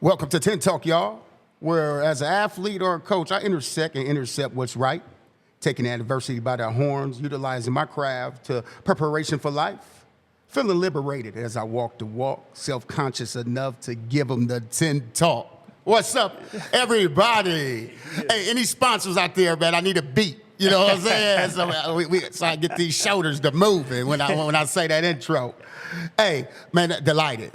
Welcome to 10 Talk, y'all, where as an athlete or a coach, I intersect and intercept what's right, taking adversity by the horns, utilizing my craft to preparation for life, feeling liberated as I walk the walk, self-conscious enough to give them the 10 Talk. What's up, everybody? Hey, any sponsors out there, man? I need a beat. You know what I'm saying? So I get these shoulders to moving when I say that intro. Hey, man, delighted.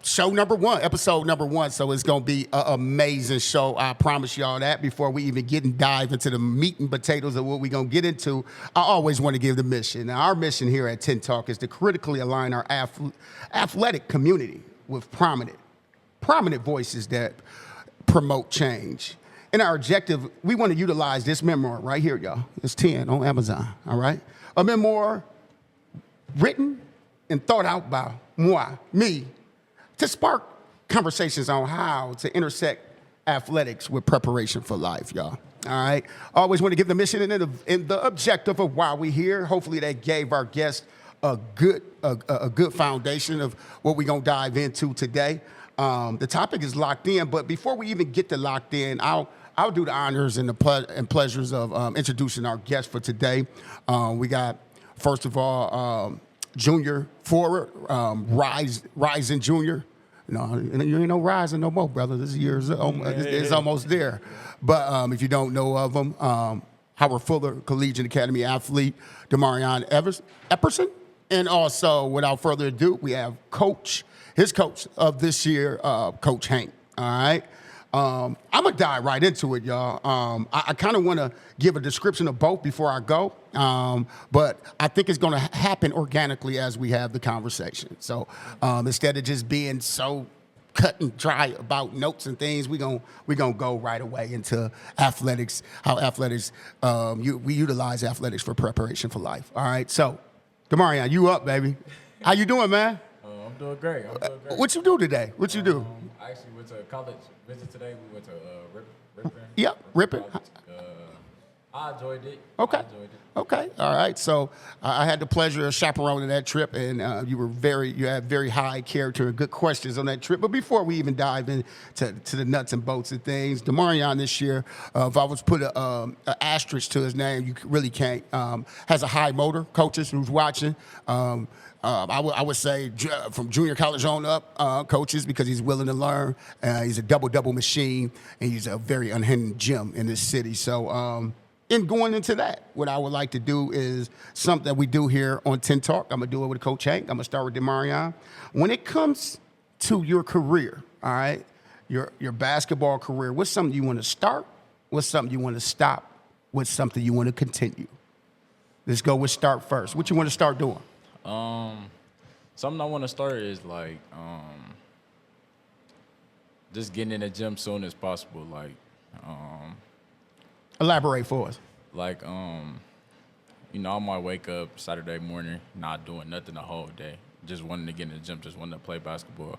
Show number one, episode number one. So it's going to be an amazing show. I promise y'all that. Before we even get and dive into the meat and potatoes of what we're going to get into, I always want to give the mission. Now, our mission here at 10 Talk is to critically align our athletic community with prominent voices that promote change. And our objective, we want to utilize this memoir right here, y'all. It's 10 on Amazon, all right? A memoir written and thought out by me, to spark conversations on how to intersect athletics with preparation for life, y'all. All right? I always want to give the mission and the objective of why we're here. Hopefully that gave our guests a good foundation of what we're going to dive into today. The topic is locked in, but before we even get to locked in, I'll do the honors and the pleasures of introducing our guest for today. We got, first of all, junior forward, Rising Junior. No, you ain't no Rising no more, brother. This year is it's almost there. But if you don't know of him, Howard Fuller, Collegiate Academy athlete, Demarion Epperson. And also, without further ado, we have his coach of this year, Coach Hank. All right. I'm going to dive right into it, y'all. I kind of want to give a description of both before I go, but I think it's going to happen organically as we have the conversation. So instead of just being so cut and dry about notes and things, we're gonna go right away into athletics, how athletics, we utilize athletics for preparation for life. All right, so, Demarion, you up, baby. How you doing, man? I'm doing great. What you do today? What you do? I actually went to college visit today. We went to Ripon. Yep, Ripon. I enjoyed it. Okay. Okay. All right. So I had the pleasure of chaperoning that trip, and you had very high character and good questions on that trip. But before we even dive into the nuts and bolts of things, Demarion this year, if I was put an asterisk to his name, you really can't. Has a high motor. Coaches who's watching. I would say from junior college on up, coaches, because he's willing to learn. He's a double machine, and he's a very unhindered gem in this city. So in going into that, what I would like to do is something that we do here on 10 Talk. I'm going to do it with Coach Hank. I'm going to start with Demarion. When it comes to your career, all right, your basketball career, what's something you want to start? What's something you want to stop? What's something you want to continue? Let's go with start first. What you want to start doing? Something I want to start is just getting in the gym soon as possible. Elaborate for us. I might wake up Saturday morning not doing nothing the whole day, just wanting to get in the gym, just wanting to play basketball,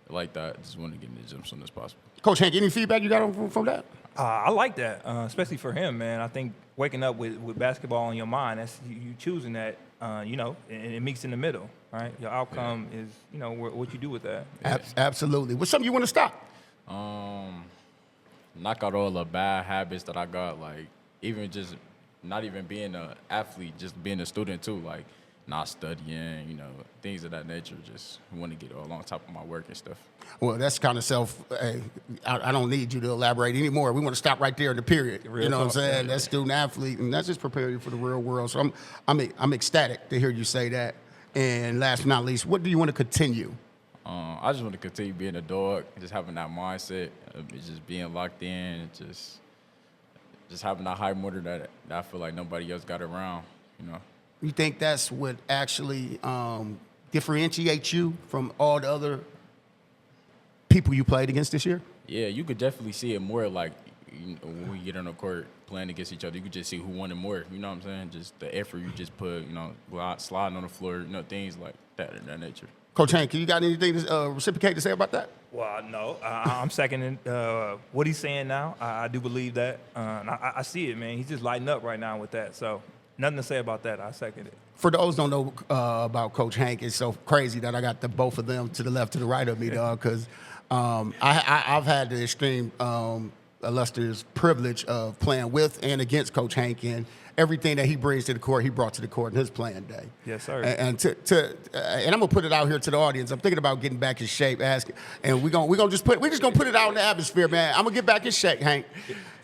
like that. Just wanting to get in the gym soon as possible. Coach Hank, any feedback you got from that? I like that, especially for him, man. I think waking up with basketball on your mind, that's you choosing that, and it meets in the middle, right? Your outcome is, what you do with that. Absolutely. What's something you want to stop? Knock out all the bad habits that I got, even just not even being an athlete, just being a student too, not studying, things of that nature. Just want to get all on top of my work and stuff. Well, that's kind of I don't need you to elaborate anymore. We want to stop right there in the period. You know what I'm saying? That's student athlete, and that's just preparing you for the real world. So I'm ecstatic to hear you say that. And last but not least, what do you want to continue? I just want to continue being a dog, just having that mindset, just being locked in, just having that high motor that I feel like nobody else got around, You think that's what actually differentiates you from all the other people you played against this year? Yeah, you could definitely see it more when we get on the court playing against each other. You could just see who wanted more, you know what I'm saying? Just the effort you just put, sliding on the floor, things like that in that nature. Coach Hank, you got anything to reciprocate to say about that? Well, no, I'm seconding what he's saying now. I do believe that. And I see it, man. He's just lighting up right now with that. So nothing to say about that. I second it. For those who don't know about Coach Hank, it's so crazy that I got both of them to the left, to the right of me, dog, because I've had the extreme illustrious privilege of playing with and against Coach Hank, and everything that he brings to the court, he brought to the court in his playing day. Yes, sir. And I'm gonna put it out here to the audience. I'm thinking about getting back in shape. And we're gonna just put it out in the atmosphere, man. I'm gonna get back in shape, Hank.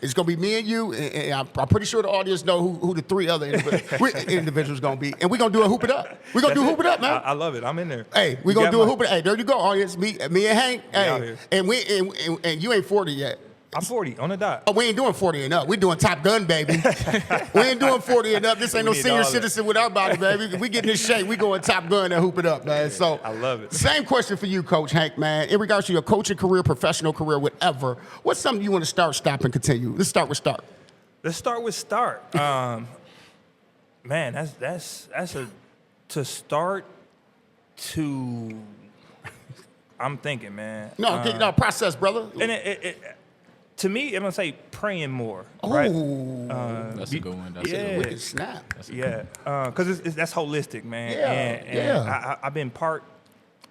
It's gonna be me and you, and I'm pretty sure the audience know who the three other individuals gonna be, and we're gonna do a hoop it up. We're gonna do hoop it up, man. I love it. I'm in there. Hey, we're gonna do a hoop it up. Hey, there you go, audience. Me and Hank. out Hey, here. and you ain't 40 yet. I'm 40 on the dot. Oh, we ain't doing 40 and up. We're doing Top Gun, baby. We ain't doing 40 and up. This ain't no need senior all that. citizen with our body, baby. If we get in this shape, we going Top Gun and hoop it up, man. So I love it. Same question for you, Coach Hank, man. In regards to your coaching career, professional career, whatever, what's something you want to start, stop, and continue? Let's start with start. Let's start with start. Man, that's to start to. I'm thinking, man. No, process, brother. And to me, I'm gonna say praying more. Oh, Right? That's a good one. That's a yeah. good one. wicked snap. Yeah, because that's holistic, man. Yeah, and yeah. I've been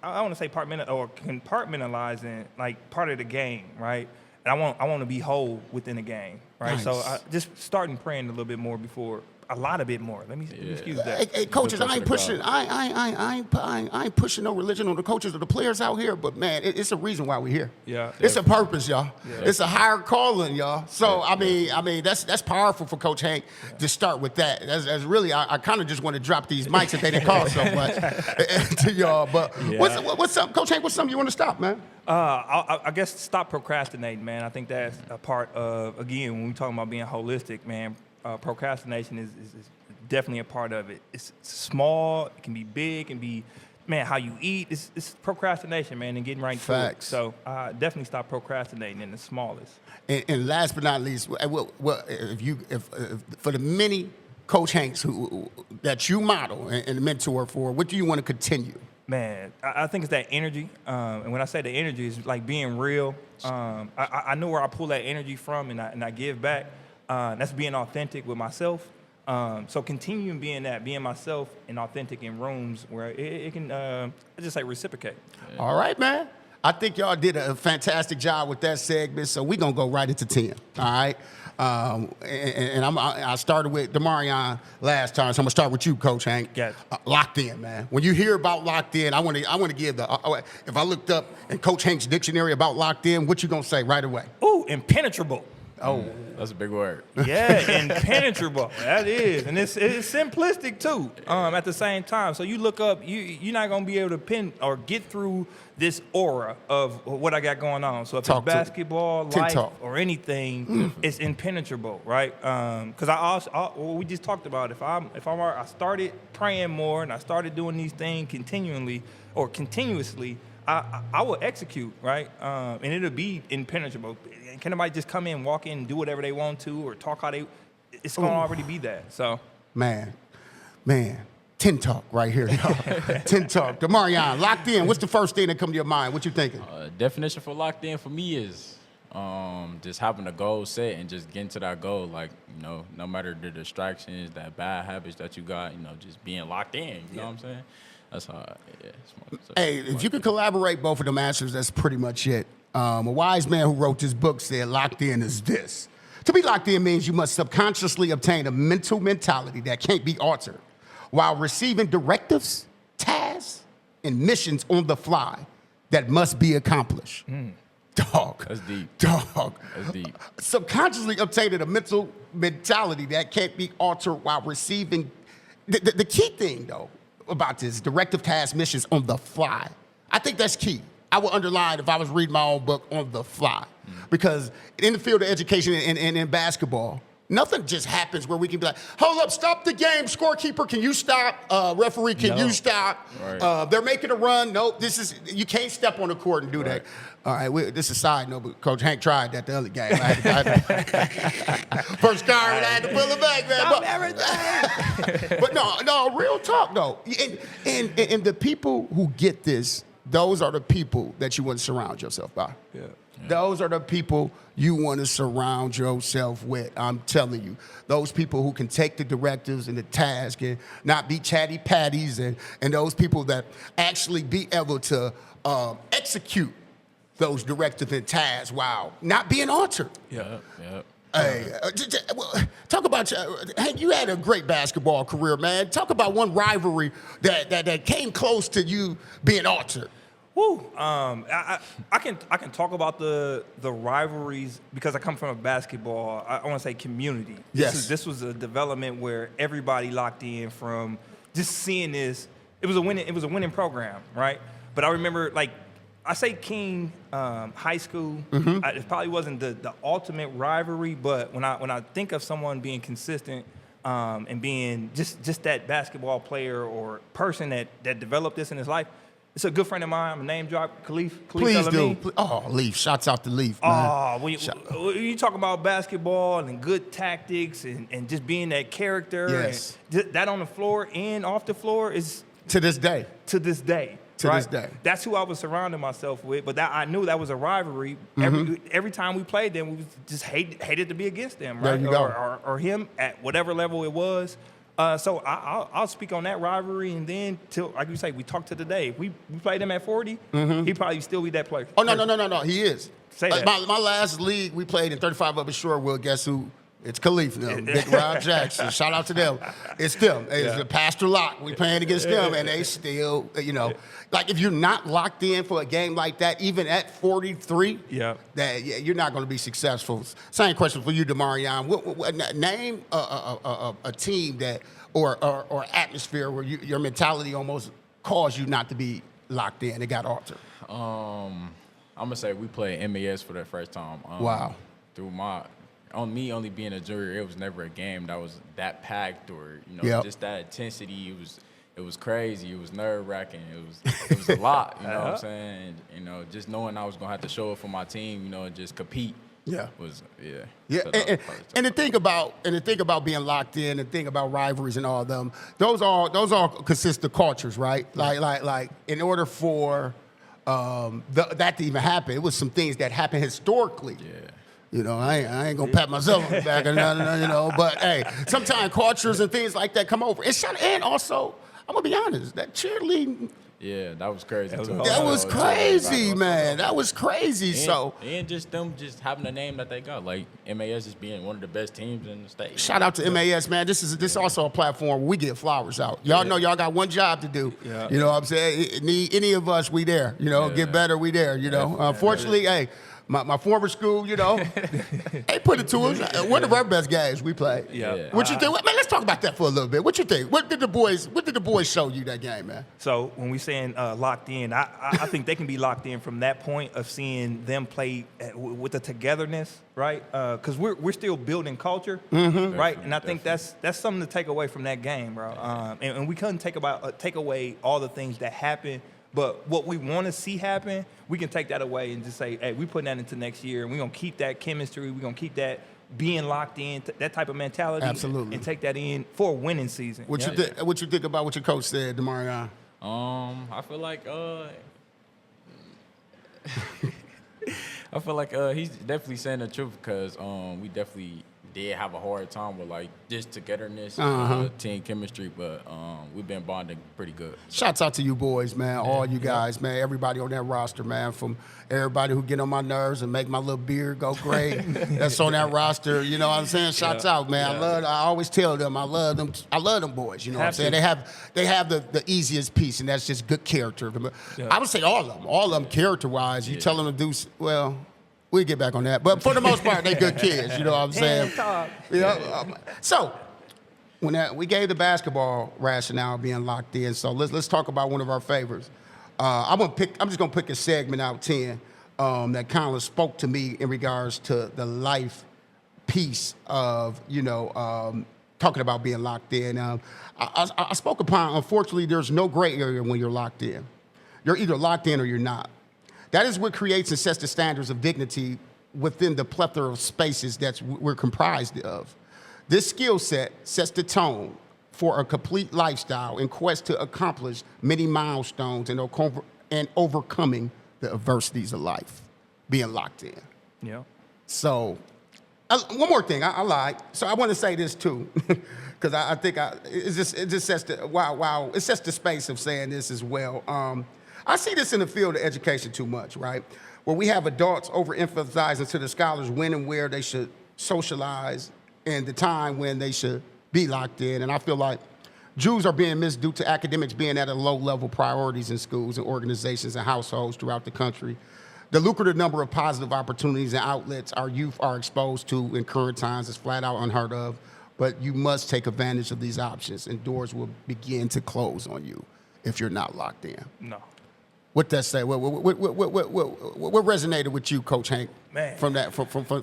I want to say compartmentalizing like part of the game, right? And I want to be whole within the game, right? Nice. So I just starting praying a little bit more before. A lot of it more. Let me excuse that. Hey, coaches, Good I ain't person to pushing. I ain't pushing no religion on the coaches or the players out here. But man, it's a reason why we're here. Yeah. It's a purpose, y'all. It's a higher calling, y'all. So I mean, that's powerful for Coach Hank to start with that. That's really, I kind of just want to drop these mics if they didn't call so much to y'all. But what's up, Coach Hank? What's something you want to stop, man? I guess stop procrastinating, man. I think that's a part of, again, when we're talking about being holistic, man, procrastination is definitely a part of it. It's small, it can be big, it can be, man, how you eat. It's procrastination, man, and getting right to it. Facts. So definitely stop procrastinating in the smallest. And last but not least, if for the many Coach Hanks that you model and mentor for, what do you want to continue? Man, I think it's that energy. And when I say the energy, it's like being real. I know where I pull that energy from and I give back. That's being authentic with myself. So continuing being myself and authentic in rooms where it can, I just say reciprocate. Yeah. All right, man. I think y'all did a fantastic job with that segment, so we're going to go right into 10, all right? I started with Demarion last time, so I'm going to start with you, Coach Hank. Yes. Locked in, man. When you hear about locked in, I want to give if I looked up in Coach Hank's dictionary about locked in, what you going to say right away? Ooh, impenetrable. Oh. That's a big word. Yeah, impenetrable. That is, and it's simplistic too. At the same time, so you look up, you're not gonna be able to pin or get through this aura of what I got going on. So if it's basketball, life, or anything, it's impenetrable, right? Because we just talked about I started praying more and I started doing these things continuously. I will execute, right? And it'll be impenetrable. Can anybody just come in, walk in, and do whatever they want to, or talk how it's going to already be that. So, Man, 10 talk right here, y'all. 10 talk. Demarion, locked in. What's the first thing that come to your mind? What you thinking? Definition for locked in for me is just having a goal set and just getting to that goal. Like, no matter the distractions, that bad habits that you got, just being locked in. You know what I'm saying? That's how, Hey, if you could collaborate both of them answers, that's pretty much it. A wise man who wrote this book said locked in is this. To be locked in means you must subconsciously obtain a mental mentality that can't be altered while receiving directives, tasks, and missions on the fly that must be accomplished. Dog. That's deep. Dog. That's deep. Subconsciously obtaining a mental mentality that can't be altered while receiving. The key thing, though, about this, directive task missions on the fly. I think that's key. I would underline if I was reading my own book on the fly. Because in the field of education and in basketball, nothing just happens where we can be like, hold up, stop the game, scorekeeper, can you stop? Referee, can you stop? Right. They're making a run. Nope, you can't step on the court and do that. All right, this is a side note, but Coach Hank tried that the other game. First guy, I had to pull it back, man. Stop everything. But no, real talk, though. And the people who get this, those are the people that you want to surround yourself by. Yeah. Those are the people you want to surround yourself with. I'm telling you. Those people who can take the directives and the task and not be chatty patties and those people that actually be able to execute those directives and tasks while not being altered. Yeah. Hey, talk about Hank. You had a great basketball career, man. Talk about one rivalry that came close to you being altered. Woo. I can talk about the rivalries because I come from a basketball. I want to say community. This was a development where everybody locked in from just seeing this. It was a winning program, right? But I remember, like, I say King High School. It probably wasn't the ultimate rivalry, but when I think of someone being consistent and being just that basketball player or person that developed this in his life, it's a good friend of mine. I'm a name drop, Khalif. Please do. Oh, Leaf. Shouts out to Leaf, man. Oh, when you talk about basketball and good tactics and just being that character, yes, and that on the floor and off the floor is to this day. To this day. To this day. That's who I was surrounding myself with. But I knew that was a rivalry. Every time we played them, we just hated to be against them, right? There you go. Or him at whatever level it was. So I'll speak on that rivalry, and then till, like you say, we talk to the day. If we played him at 40, he'd probably still be that player. Oh, no. He is. Say that. My last league, we played in 35 up at Shoreville. Guess who? It's Khalif now. Big Rob Jackson. Shout out to them. It's them. It's the Pastor Lock. We playing against them, and they still, like if you're not locked in for a game like that, even at 43, you're not going to be successful. Same question for you, Demarion. Name a team that or atmosphere where your mentality almost caused you not to be locked in. It got altered. I'm gonna say we played MAS for the first time. Wow. Through me only being a junior, it was never a game that was that packed or just that intensity. It was crazy. It was nerve wracking. It was a lot. You know what I'm saying? Just knowing I was gonna have to show up for my team. And just compete. Yeah. And the thing about being locked in, and the thing about rivalries and all of them, those all consist of cultures, right? Like in order for that to even happen, it was some things that happened historically. Yeah. I ain't gonna pat myself on the back or nothing, but hey, sometimes cultures and things like that come over. And also, I'm gonna be honest, that cheerleading. Yeah, that was crazy too. That was crazy, man. That was crazy. And just them just having the name that they got, like MAS just being one of the best teams in the state. Shout out to MAS, man. This is also a platform where we get flowers out. Y'all know y'all got one job to do. Yeah. You know what I'm saying? Any of us, we there. Get better, we there. Unfortunately, hey. My former school, they put it to us. One of our best games we played. Yeah. What you think? Man, let's talk about that for a little bit. What you think? What did the boys show you that game, man? So when we saying locked in, I think they can be locked in from that point of seeing them play with the togetherness, right? Because we're still building culture, right? And I think that's something to take away from that game, bro. And we couldn't take away all the things that happen. But what we want to see happen, we can take that away and just say, hey, we're putting that into next year, and we're going to keep that chemistry. We're going to keep that being locked in, that type of mentality. Absolutely. And take that in for a winning season. What you think about what your coach said, Demarion? I feel like he's definitely saying the truth because we definitely did have a hard time with like just togetherness, team chemistry, but we've been bonding pretty good. Shouts out to you boys, man, all you guys, man, everybody on that roster, man, from everybody who get on my nerves and make my little beard go gray. That's on that roster, you know what I'm saying? Shouts out, man. I always tell them I love them boys, you know what I'm saying? They have the easiest piece, and that's just good character. I would say all of them character-wise, you tell them to do, well, we'll get back on that. But for the most part, they good kids, you know what I'm saying? So when we gave the basketball rationale being locked in, so let's talk about one of our favorites. I'm just gonna pick a segment out of 10 that kind of spoke to me in regards to the life piece of talking about being locked in. I spoke upon, unfortunately, there's no gray area when you're locked in. You're either locked in or you're not. That is what creates and sets the standards of dignity within the plethora of spaces that we're comprised of. This skill set sets the tone for a complete lifestyle in quest to accomplish many milestones and overcoming the adversities of life, being locked in. Yeah. So, one more thing, I lied. So I want to say this too, because I think it just sets it sets the space of saying this as well. I see this in the field of education too much, right? where we have adults overemphasizing to the scholars when and where they should socialize and the time when they should be locked in. And I feel like Jews are being missed due to academics being at a low level priorities in schools and organizations and households throughout the country. The lucrative number of positive opportunities and outlets our youth are exposed to in current times is flat out unheard of, but you must take advantage of these options and doors will begin to close on you if you're not locked in. No. What that say? What resonated with you, Coach Hank, Man. from that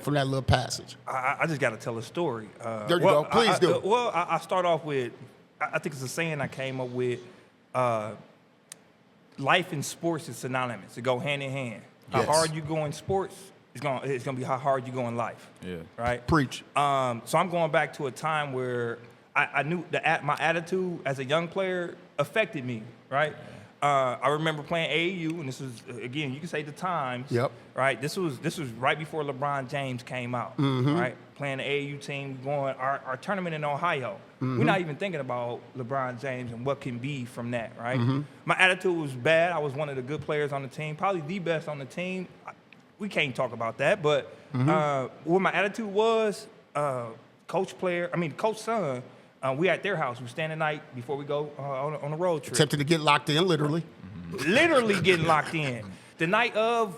little passage? I just got to tell a story. There you go. Please do. I start off with, I think it's a saying I came up with, life in sports is synonymous. It go hand in hand. How Yes. hard you go in sports, it's gonna be how hard you go in life. Yeah. Right? Preach. So I'm going back to a time where I knew my attitude as a young player affected me, right? I remember playing AAU, and this was, again, you can say the times. Yep. Right? This was right before LeBron James came out, right? Playing the AAU team, going our tournament in Ohio. We're not even thinking about LeBron James and what can be from that, right? My attitude was bad. I was one of the good players on the team, probably the best on the team. We can't talk about that, but what my attitude was, Coach Son, we at their house. We stand the night before we go on a road trip. Attempted to get locked in, literally. Literally getting locked in. The night of,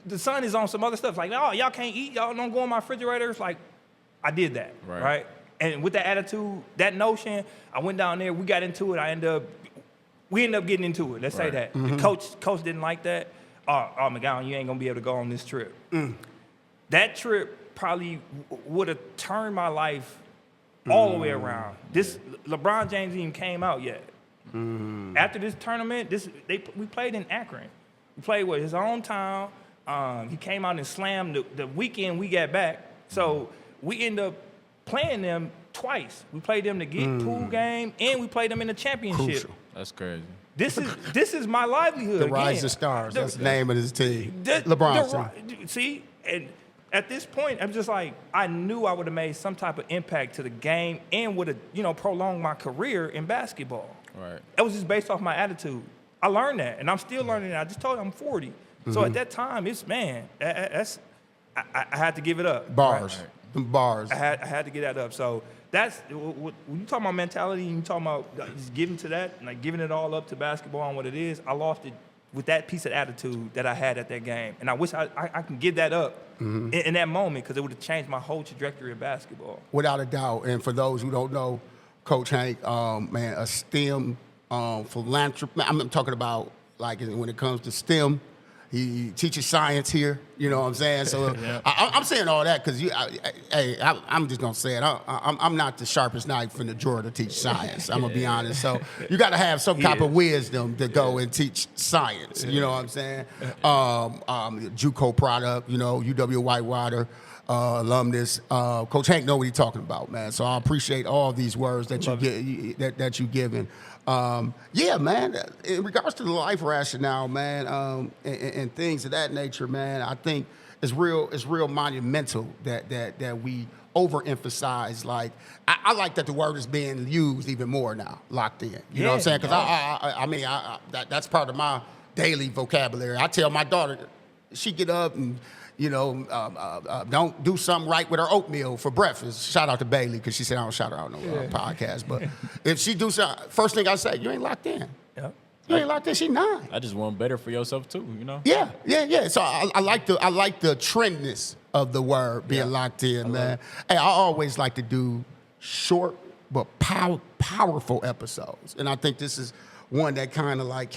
the son is on some other stuff. Like, oh, y'all can't eat. Y'all don't go in my refrigerators. Like, I did that, right? And with that attitude, that notion, I went down there. We got into it. We ended up getting into it. Let's say that. The coach didn't like that. Oh, McGowan, you ain't going to be able to go on this trip. That trip probably would have turned my life all the way around. LeBron James even came out yet. After this tournament, we played in Akron. We played with his own town. He came out and slammed the weekend we got back. So we ended up playing them twice. We played them to get pool game, and we played them in the championship. Crucial. That's crazy. This is my livelihood. The again. Rise of Stars. That's the name of his team. See, and at this point, I'm just like, I knew I would have made some type of impact to the game and would have, prolonged my career in basketball. Right. That was just based off my attitude. I learned that, and I'm still learning that. I just told you I'm 40. So at that time, I had to give it up. Bars. Right? Them bars. I had to get that up. So that's, when you talk about mentality and you talking about just giving to that, and like giving it all up to basketball and what it is, I lost it with that piece of attitude that I had at that game. And I wish I can give that up in that moment, because it would have changed my whole trajectory of basketball. Without a doubt. And for those who don't know, Coach Hank, a STEM philanthropist. I'm talking about, like, when it comes to STEM, he teaches science here. You know what I'm saying? So I'm saying all that because I'm just gonna say it. I'm not the sharpest knife in the drawer to teach science. I'm gonna be honest. So you got to have some type of wisdom to go and teach science. You know what I'm saying? JUCO product. UW Whitewater. Alumnus, Coach Hank know what he's talking about, man. So I appreciate all these words that you given. Yeah, man. In regards to the life rationale, man, and things of that nature, man, I think it's real monumental that we overemphasize. Like, I like that the word is being used even more now, locked in. You know what I'm saying? Because that's part of my daily vocabulary. I tell my daughter, she get up and don't do something right with her oatmeal for breakfast. Shout out to Bailey, because she said I don't shout her out on no podcast. But if she do something, first thing I say, you ain't locked in. Yep. You ain't locked in. She 9. I just want better for yourself too, Yeah. So I like the trendness of the word being locked in, man. Hey, I always like to do short but powerful episodes, and I think this is one that kind of like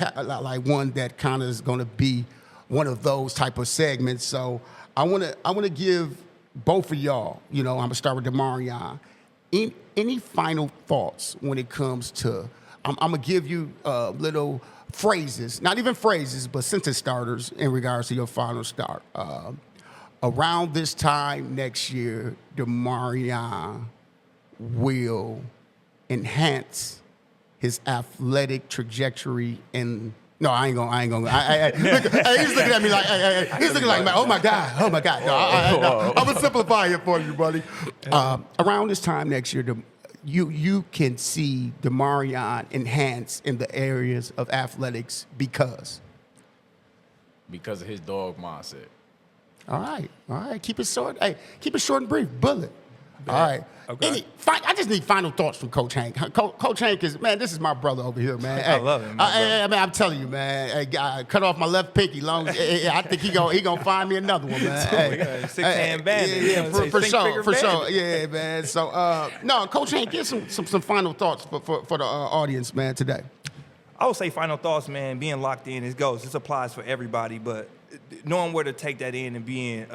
one that kind of is going to be one of those type of segments. So I want to give both of y'all, I'm gonna start with Demarion. Any final thoughts when it comes to? I'm gonna give you little phrases, not even phrases, but sentence starters in regards to your final start. Around this time next year, Demarion will enhance his athletic trajectory and. No, I ain't gonna. He's looking at me like, he's looking like, oh my God. No, I'm gonna simplify it for you, buddy. Around this time next year, you can see Demarion enhance in the areas of athletics because because of his dog mindset. All right. Keep it short. Hey, keep it short and brief. Bullet. All right. Okay. I just need final thoughts from Coach Hank. Coach Hank is, man, this is my brother over here, man. I love him. I'm telling you, man. Hey, cut off my left pinky. I think he gonna find me another one, man. Hey, 6-hand bandit. Yeah, for sure. Yeah, man. So, no, Coach Hank, give some final thoughts for the audience, man, today. I would say final thoughts, man, being locked in, it goes. This applies for everybody, but knowing where to take that in and being,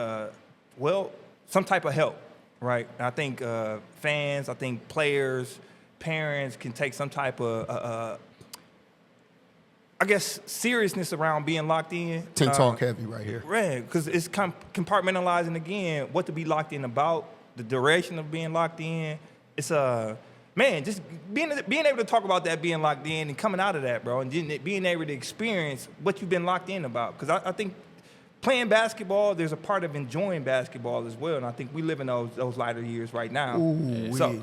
some type of help, right? And I think fans, I think players, parents can take some type of, seriousness around being locked in. Talk heavy right here. Right, because it's compartmentalizing, again, what to be locked in about, the duration of being locked in. It's man, just being able to talk about that, being locked in, and coming out of that, bro, and being able to experience what you've been locked in about. Because I think playing basketball, there's a part of enjoying basketball as well, and I think we live in those lighter years right now. Ooh, so,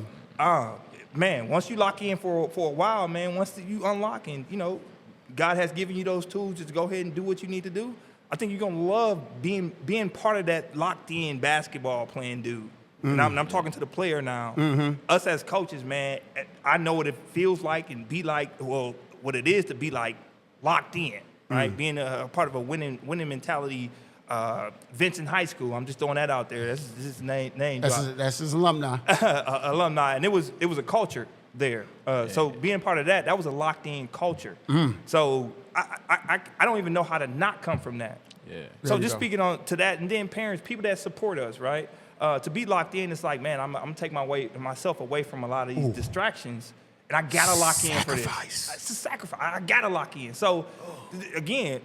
man, once you lock in for a while, man, once you unlock and, God has given you those tools just to go ahead and do what you need to do, I think you're going to love being part of that locked-in basketball playing dude. And I'm talking to the player now. Mm-hmm. Us as coaches, man, I know what it feels like and be like, well, what it is to be like locked in, right? Being a part of a winning mentality. Vincent High School, I'm just throwing that out there. That's his name. That's his alumni. Alumni, and it was a culture there. So being part of that was a locked in culture. So I don't even know how to not come from that. Yeah. So just speaking on to that, and then parents, people that support us, right? To be locked in, it's like, man, I'm gonna take myself away from a lot of these distractions, and I gotta lock in for this. It's a sacrifice. I gotta lock in. So, again,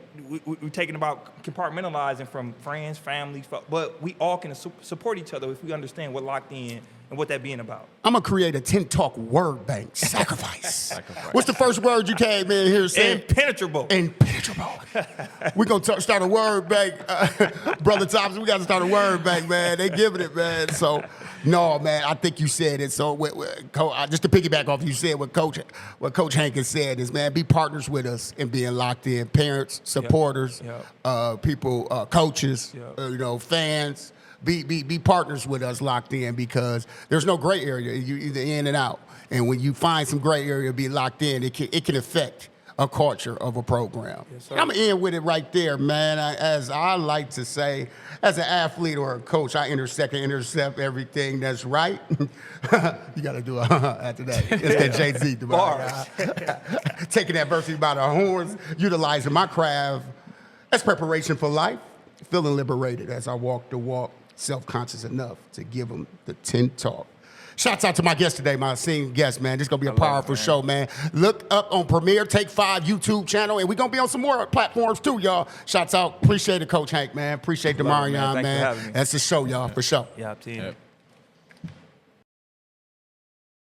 we're talking about compartmentalizing from friends, families, but we all can support each other if we understand what locked in and what that being about. I'm gonna create a 10 talk word bank. Sacrifice. What's the first word you came in here saying? Impenetrable. We're gonna start a word bank, Brother Thompson. We gotta start a word bank, man. They giving it, man. So, no, man. I think you said it. So, just to piggyback off you said, what Coach Hank has said is, man, be partners with us in being locked in. Parents, supporters, people, coaches, fans. Be partners with us locked in, because there's no gray area. You either in and out. And when you find some gray area, be locked in, it can affect a culture of a program. Yes, I'm going to end with it right there, man. As I like to say, as an athlete or a coach, I intercept everything that's right. You got to do after that. It's that Jay-Z. Taking adversity by the horns, utilizing my craft. That's preparation for life. Feeling liberated as I walk the walk. Self-conscious enough to give them the 10 talk. Shouts out to my guest today, my esteemed guest, man. This is going to be a powerful show, man. Look up on Premier Take 5 YouTube channel, and we're going to be on some more platforms too, y'all. Shouts out. Appreciate it, Coach Hank, man. Appreciate Demarion, man. That's the show, y'all, for sure. Yeah, team. Yep.